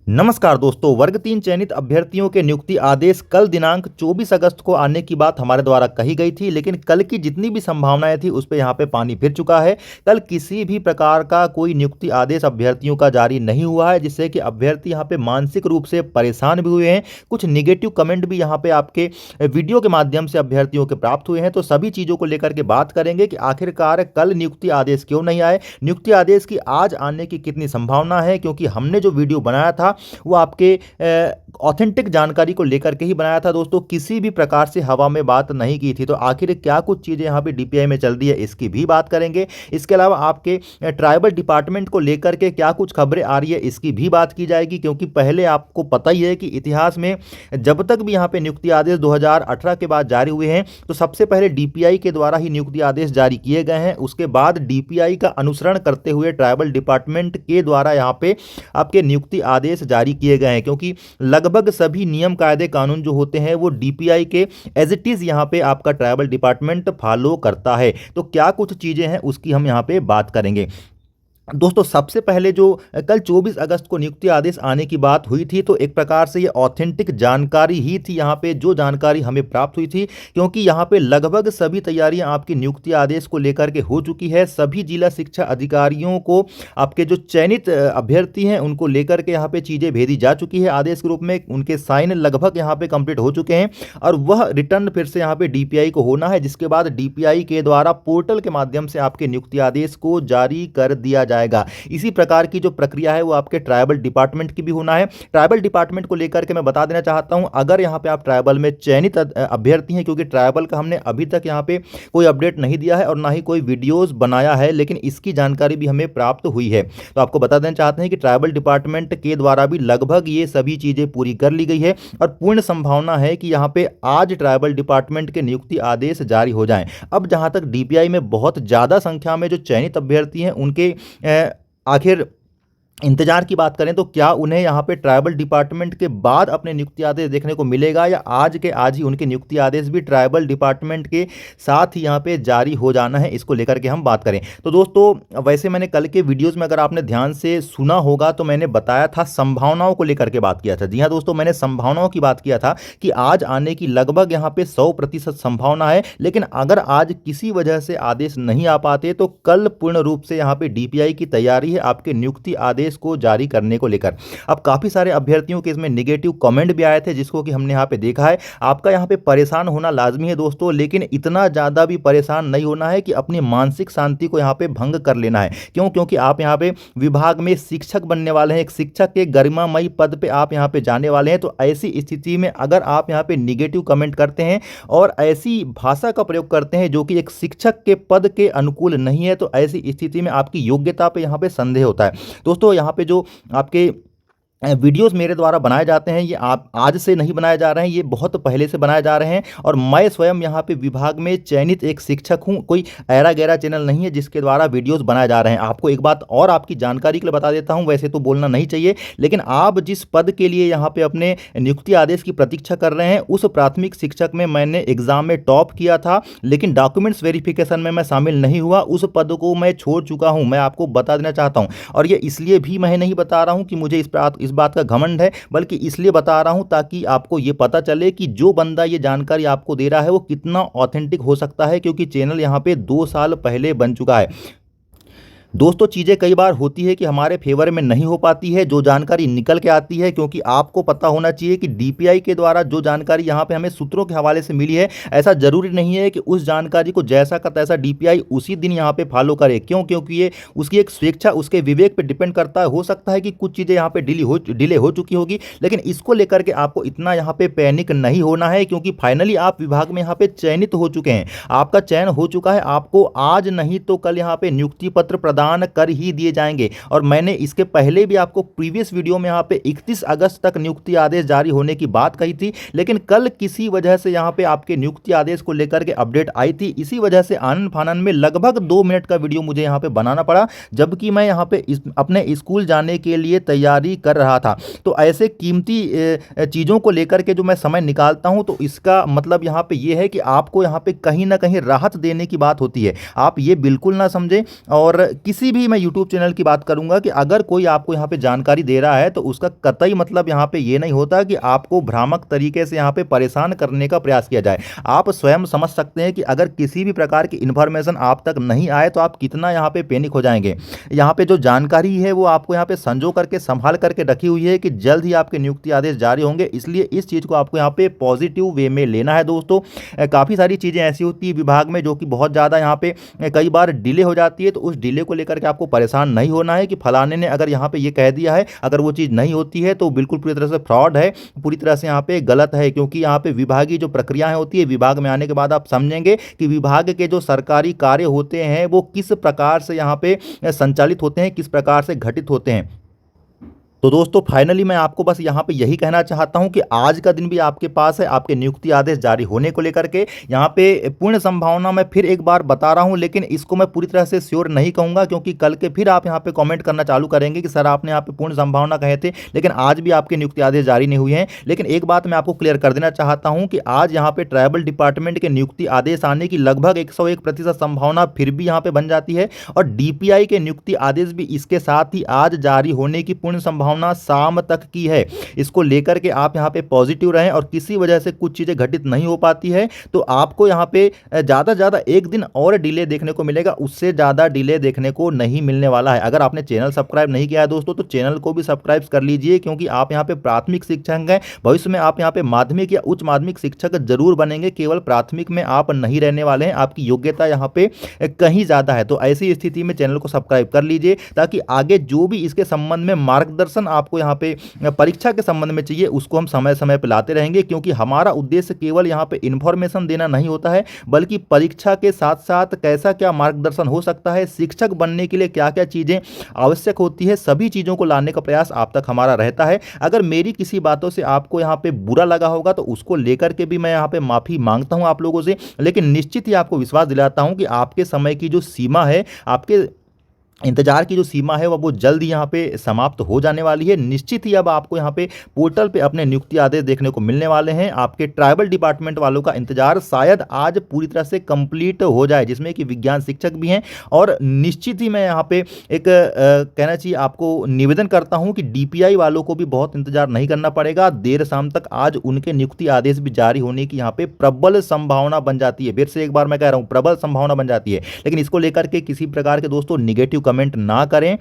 नमस्कार दोस्तों, वर्ग 3 चयनित अभ्यर्थियों के नियुक्ति आदेश कल दिनांक 24 अगस्त को आने की बात हमारे द्वारा कही गई थी, लेकिन कल की जितनी भी संभावनाएं थी उस पे यहाँ पे पानी फिर चुका है। कल किसी भी प्रकार का कोई नियुक्ति आदेश अभ्यर्थियों का जारी नहीं हुआ है, जिससे कि अभ्यर्थी यहाँ पे मानसिक रूप से परेशान भी हुए हैं। कुछ निगेटिव कमेंट भी यहाँ पे आपके वीडियो के माध्यम से अभ्यर्थियों के प्राप्त हुए हैं। तो सभी चीज़ों को लेकर के बात करेंगे कि आखिरकार कल नियुक्ति आदेश क्यों नहीं आए, नियुक्ति आदेश की आज आने की कितनी संभावना है, क्योंकि हमने जो वीडियो बनाया था वो आपके ऑथेंटिक जानकारी को लेकर के ही बनाया था दोस्तों। किसी भी प्रकार से हवा में बात नहीं की थी। तो आखिर क्या कुछ चीज़ें यहाँ पे डीपीआई में चल रही है, इसकी भी बात करेंगे। इसके अलावा आपके ट्राइबल डिपार्टमेंट को लेकर के क्या कुछ खबरें आ रही है, इसकी भी बात की जाएगी। क्योंकि पहले आपको पता ही है कि इतिहास में जब तक भी यहाँ पे नियुक्ति आदेश 2018 के बाद जारी हुए हैं, तो सबसे पहले डीपीआई के द्वारा ही नियुक्ति आदेश जारी किए गए हैं। उसके बाद डीपीआई का अनुसरण करते हुए ट्राइबल डिपार्टमेंट के द्वारा यहाँ पे आपके नियुक्ति आदेश जारी किए गए हैं। क्योंकि लगभग सभी नियम कायदे कानून जो होते हैं वो डीपीआई के एज इट इज यहाँ पे आपका ट्राइबल डिपार्टमेंट फॉलो करता है। तो क्या कुछ चीजें हैं उसकी हम यहाँ पे बात करेंगे दोस्तों। सबसे पहले जो कल 24 अगस्त को नियुक्ति आदेश आने की बात हुई थी, तो एक प्रकार से ये ऑथेंटिक जानकारी ही थी यहाँ पे, जो जानकारी हमें प्राप्त हुई थी। क्योंकि यहाँ पे लगभग सभी तैयारियां आपकी नियुक्ति आदेश को लेकर के हो चुकी है। सभी जिला शिक्षा अधिकारियों को आपके जो चयनित अभ्यर्थी हैं उनको लेकर के यहाँ पे चीज़ें भेजी जा चुकी है आदेश के रूप में। उनके साइन लगभग यहाँ पे कंप्लीट हो चुके हैं और वह रिटर्न फिर से यहाँ पे डीपीआई को होना है, जिसके बाद डीपीआई के द्वारा पोर्टल के माध्यम से आपके नियुक्ति आदेश को जारी कर दिया जाएगा। इसी प्रकार की जो प्रक्रिया है वो आपके ट्राइबल डिपार्टमेंट की भी होना है। ट्राइबल डिपार्टमेंट को लेकर के मैं बता देना चाहता हूं, अगर यहां पे आप ट्राइबल में चयनित अभ्यर्थी हैं, क्योंकि ट्राइबल का हमने अभी तक यहां पे कोई अपडेट नहीं दिया है और ना ही कोई वीडियोस बनाया है, लेकिन इसकी जानकारी भी हमें प्राप्त हुई है। तो आपको बता देना चाहते हैं कि ट्राइबल डिपार्टमेंट के द्वारा भी लगभग ये सभी चीजें पूरी कर ली गई है और पूर्ण संभावना है कि यहाँ पे आज ट्राइबल डिपार्टमेंट के नियुक्ति आदेश जारी हो जाएं। अब जहां तक डीपीआई में बहुत ज्यादा संख्या में जो चयनित अभ्यर्थी हैं उनके आखिर इंतजार की बात करें, तो क्या उन्हें यहाँ पे ट्राइबल डिपार्टमेंट के बाद अपने नियुक्ति आदेश देखने को मिलेगा, या आज के आज ही उनके नियुक्ति आदेश भी ट्राइबल डिपार्टमेंट के साथ ही यहाँ पे जारी हो जाना है, इसको लेकर के हम बात करें। तो दोस्तों वैसे मैंने कल के वीडियोस में अगर आपने ध्यान से सुना होगा तो मैंने बताया था संभावनाओं को लेकर के बात किया था। जी हाँ दोस्तों, मैंने संभावनाओं की बात किया था कि आज आने की लगभग यहाँ पे 100% संभावना है। लेकिन अगर आज किसी वजह से आदेश नहीं आ पाते तो कल पूर्ण रूप से यहाँ पे डीपीआई की तैयारी है आपके नियुक्ति आदेश को जारी करने को लेकर। अब काफी सारे अभ्यर्थियों के इसमें निगेटिव कमेंट भी आए थे, जिसको कि हमने यहाँ पे देखा है। आपका यहाँ पे परेशान होना लाजमी है दोस्तों, लेकिन इतना ज्यादा भी परेशान नहीं होना है कि अपनी मानसिक शांति को यहाँ पे भंग कर लेना है। क्यों? क्योंकि आप यहाँ पे विभाग में शिक्षक बनने वाले हैं, एक शिक्षक के गरिमामयी पद पे आप यहाँ पे जाने वाले हैं। तो ऐसी स्थिति में अगर आप यहाँ पे निगेटिव कमेंट करते हैं और ऐसी भाषा का प्रयोग करते हैं जो कि एक शिक्षक के पद के अनुकूल नहीं है, तो ऐसी स्थिति में आपकी योग्यता पे यहाँ पे संदेह होता है। दोस्तों यहाँ पे जो आपके वीडियोस मेरे द्वारा बनाए जाते हैं ये आप आज से नहीं बनाए जा रहे हैं, ये बहुत पहले से बनाए जा रहे हैं। और मैं स्वयं यहाँ पे विभाग में चयनित एक शिक्षक हूँ, कोई ऐरा गैरा चैनल नहीं है जिसके द्वारा वीडियोस बनाए जा रहे हैं। आपको एक बात और आपकी जानकारी के लिए बता देता हूँ, वैसे तो बोलना नहीं चाहिए, लेकिन आप जिस पद के लिए यहाँ पे अपने नियुक्ति आदेश की प्रतीक्षा कर रहे हैं उस प्राथमिक शिक्षक में मैंने एग्जाम में टॉप किया था, लेकिन डॉक्यूमेंट्स वेरिफिकेशन में मैं शामिल नहीं हुआ। उस पद को मैं छोड़ चुका हूँ, मैं आपको बता देना चाहता हूँ। और ये इसलिए भी मैं नहीं बता रहा हूँ कि मुझे इस बात का घमंड है, बल्कि इसलिए बता रहा हूं ताकि आपको ये पता चले कि जो बंदा ये जानकारी आपको दे रहा है वो कितना ऑथेंटिक हो सकता है। क्योंकि चैनल यहां पे 2 साल पहले बन चुका है। दोस्तों चीज़ें कई बार होती है कि हमारे फेवर में नहीं हो पाती है, जो जानकारी निकल के आती है। क्योंकि आपको पता होना चाहिए कि डीपीआई के द्वारा जो जानकारी यहाँ पे हमें सूत्रों के हवाले से मिली है, ऐसा जरूरी नहीं है कि उस जानकारी को जैसा का तैसा डीपीआई उसी दिन यहाँ पे फॉलो करे। क्यों? क्योंकि ये उसकी एक स्वेच्छा, उसके विवेक पे डिपेंड करता है। हो सकता है कि कुछ चीज़ें यहाँ पे डिले हो चुकी होगी, लेकिन इसको लेकर के आपको इतना यहाँ पे पैनिक नहीं होना है। क्योंकि फाइनली आप विभाग में यहाँ पे चयनित हो चुके हैं, आपका चयन हो चुका है। आपको आज नहीं तो कल यहाँ पे नियुक्ति पत्र प्रदान कर ही दिए जाएंगे। और मैंने इसके पहले भी आपको प्रीवियस वीडियो में यहाँ पे 31 अगस्त तक नियुक्ति आदेश जारी होने की बात कही थी, लेकिन कल किसी वजह से यहाँ पे आपके नियुक्ति आदेश को लेकर के अपडेट आई थी। इसी वजह से आनन फानन में लगभग 2 मिनट का वीडियो मुझे यहाँ पे बनाना पड़ा, जबकि मैं यहाँ पे अपने स्कूल जाने के लिए तैयारी कर रहा था। तो ऐसे कीमती चीज़ों को लेकर के जो मैं समय निकालता हूँ, तो इसका मतलब यहाँ पे ये है कि आपको यहाँ पे कहीं ना कहीं राहत देने की बात होती है। आप ये बिल्कुल ना समझें और किसी भी मैं यूट्यूब चैनल की बात करूंगा कि अगर कोई आपको यहाँ पे जानकारी दे रहा है तो उसका कतई मतलब यहाँ पे ये नहीं होता कि आपको भ्रामक तरीके से यहाँ पे परेशान करने का प्रयास किया जाए। आप स्वयं समझ सकते हैं कि अगर किसी भी प्रकार की इन्फॉर्मेशन आप तक नहीं आए तो आप कितना यहाँ पे पैनिक हो जाएंगे। यहाँ पे जो जानकारी है वो आपको यहाँ पे संजो करके संभाल करके रखी हुई है कि जल्द ही आपके नियुक्ति आदेश जारी होंगे, इसलिए इस चीज़ को आपको यहाँ पे पॉजिटिव वे में लेना है दोस्तों। काफ़ी सारी चीज़ें ऐसी होती है विभाग में जो कि बहुत ज़्यादा यहाँ पे कई बार डिले हो जाती है, तो उस डिले को लेकर के आपको परेशान नहीं होना है कि फलाने ने अगर यहाँ पे ये कह दिया है, अगर वो चीज़ नहीं होती है तो बिल्कुल पूरी तरह से फ्रॉड है, पूरी तरह से यहाँ पे गलत है। क्योंकि यहाँ पे विभागीय जो प्रक्रियाएं होती है, विभाग में आने के बाद आप समझेंगे कि विभाग के जो सरकारी कार्य होते हैं वो किस प्रकार से यहाँ पे संचालित होते हैं, किस प्रकार से घटित होते हैं। तो दोस्तों फाइनली मैं आपको बस यहाँ पे यही कहना चाहता हूँ कि आज का दिन भी आपके पास है आपके नियुक्ति आदेश जारी होने को लेकर के। यहाँ पे पूर्ण संभावना मैं फिर एक बार बता रहा हूँ, लेकिन इसको मैं पूरी तरह से श्योर नहीं कहूँगा क्योंकि कल के फिर आप यहाँ पे कमेंट करना चालू करेंगे कि सर आपने यहाँ पे पूर्ण संभावना कहे थे, लेकिन आज भी आपके नियुक्ति आदेश जारी नहीं हुए हैं। लेकिन एक बात मैं आपको क्लियर कर देना चाहता हूँ कि आज यहाँ पे ट्राइबल डिपार्टमेंट के नियुक्ति आदेश आने की लगभग 101% संभावना फिर भी यहाँ पे बन जाती है, और DPI के नियुक्ति आदेश भी इसके साथ ही आज जारी होने की पूर्ण संभावना शाम तक की है। इसको लेकर के आप यहाँ पे पॉजिटिव रहें, और किसी वजह से कुछ चीज़ें घटित नहीं हो पाती है तो आपको यहाँ पे ज़्यादा से ज़्यादा एक दिन और डिले देखने को मिलेगा, उससे ज़्यादा डिले देखने को नहीं मिलने वाला है। अगर आपने चैनल सब्सक्राइब नहीं किया है दोस्तों तो चैनल को भी सब्सक्राइब कर लीजिए, क्योंकि आप यहाँ पे प्राथमिक शिक्षक हैं, भविष्य में आप यहाँ पे माध्यमिक या उच्च माध्यमिक शिक्षक जरूर बनेंगे, केवल प्राथमिक में आप नहीं रहने वाले हैं, आपकी योग्यता यहाँ पे कहीं ज़्यादा है। तो ऐसी स्थिति में चैनल को सब्सक्राइब कर लीजिए ताकि आगे जो भी इसके संबंध में मार्गदर्शन आपको यहाँ पे परीक्षा के संबंध में चाहिए उसको हम समय समय पर लाते रहेंगे, क्योंकि हमारा उद्देश्य केवल यहाँ पे इन्फॉर्मेशन देना नहीं होता है, बल्कि परीक्षा के साथ साथ कैसा क्या मार्गदर्शन हो सकता है, शिक्षक बनने के लिए क्या क्या चीज़ें आवश्यक होती है, सभी चीज़ों को लाने का प्रयास आप तक हमारा रहता है। अगर मेरी किसी बातों से आपको यहाँ पे बुरा लगा होगा तो उसको लेकर के भी मैं यहाँ पे माफ़ी मांगता हूँ आप लोगों से, लेकिन निश्चित ही आपको विश्वास दिलाता हूँ कि आपके समय की जो सीमा है, आपके इंतजार की जो सीमा है वो जल्द ही यहाँ पे समाप्त हो जाने वाली है। निश्चित ही अब आपको यहाँ पे पोर्टल पे अपने नियुक्ति आदेश देखने को मिलने वाले हैं। आपके ट्राइबल डिपार्टमेंट वालों का इंतजार शायद आज पूरी तरह से कंप्लीट हो जाए, जिसमें कि विज्ञान शिक्षक भी हैं। और निश्चित ही मैं यहाँ पे एक कहना चाहिए आपको निवेदन करता हूँ कि DPI वालों को भी बहुत इंतजार नहीं करना पड़ेगा, देर शाम तक आज उनके नियुक्ति आदेश भी जारी होने की यहाँ पे प्रबल संभावना बन जाती है। फिर से एक बार मैं कह रहा हूँ प्रबल संभावना बन जाती है, लेकिन इसको लेकर के किसी प्रकार के दोस्तों निगेटिव कमेंट ना करें।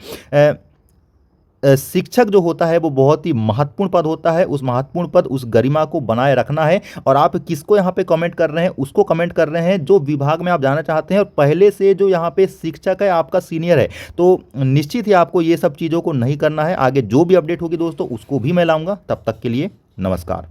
शिक्षक जो होता है वो बहुत ही महत्वपूर्ण पद होता है, उस महत्वपूर्ण पद, उस गरिमा को बनाए रखना है। और आप किसको यहाँ पे कमेंट कर रहे हैं, उसको कमेंट कर रहे हैं जो विभाग में आप जाना चाहते हैं और पहले से जो यहाँ पे शिक्षक है आपका सीनियर है। तो निश्चित ही आपको ये सब चीज़ों को नहीं करना है। आगे जो भी अपडेट होगी दोस्तों उसको भी मैं लाऊंगा। तब तक के लिए नमस्कार।